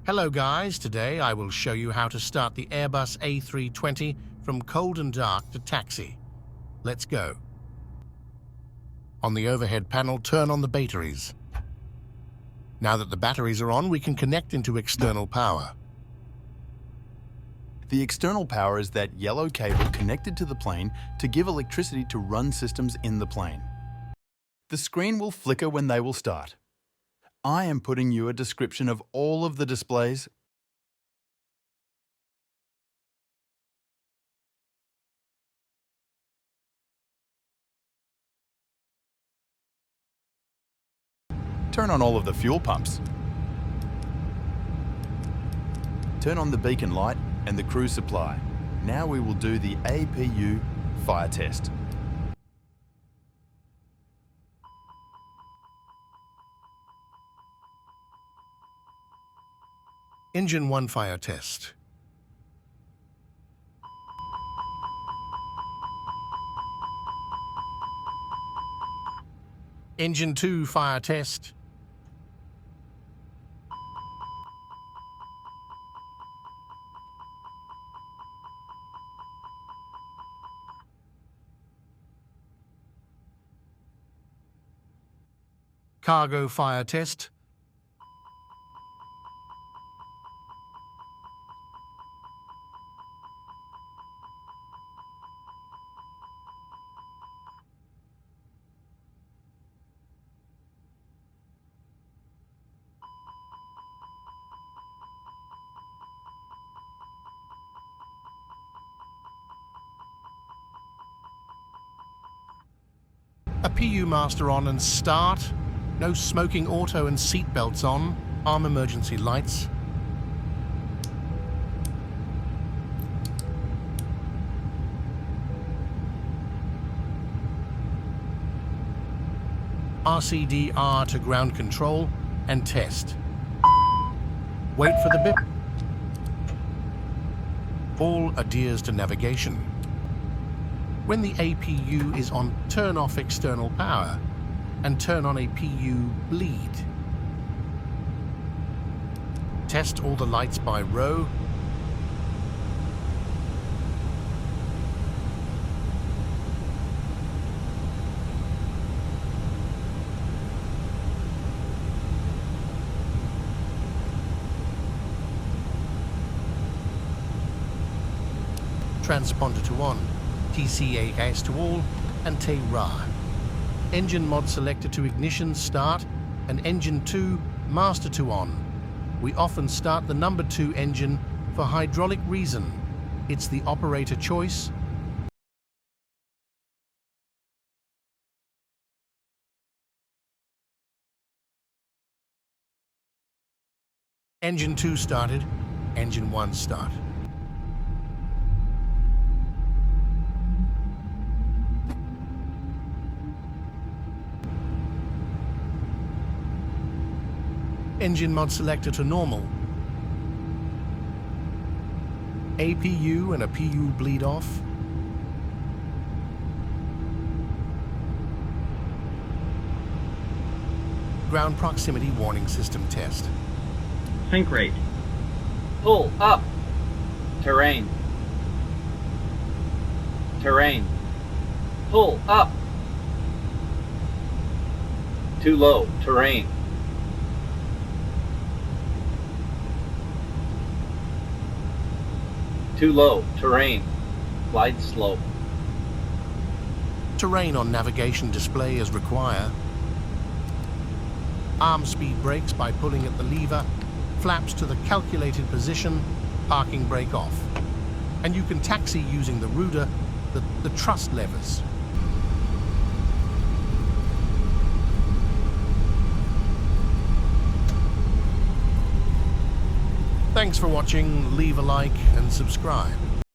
Hello guys, today I will show you how to start the Airbus A320 from cold and dark to taxi. Let's go. On the overhead panel, turn on the batteries. Now that the batteries are on, we can connect into external power. The external power is that yellow cable connected to the plane to give electricity to run systems in the plane. The screen will flicker when they will start. I am putting you a description of all of the displays. Turn on all of the fuel pumps. Turn on the beacon light and the cruise supply. Now we will do the APU fire test. Engine 1 fire test. Engine 2 fire test. Cargo fire test. A PU master on and start. No smoking auto and seat belts on. Arm emergency lights. RCDR to ground control and test. Wait for the bip. All adheres to navigation. When the APU is on, turn off external power and turn on APU bleed. Test all the lights by row. Transponder to on. TCA gas to all, and Te-Ra. Engine mod selector to ignition start, and engine 2 master to on. We often start the number 2 engine for hydraulic reason. It's the operator choice. Engine 2 started, engine 1 start. Engine mod selector to normal. APU and a PU bleed off. Ground proximity warning system test. Sink rate. Pull up. Terrain. Terrain. Pull up. Too low. Terrain. Too low. Terrain. Glide slope. Terrain on navigation display as required. Arm speed brakes by pulling at the lever. Flaps to the calculated position. Parking brake off. And you can taxi using the rudder, the thrust levers. Thanks for watching. Leave a like and subscribe.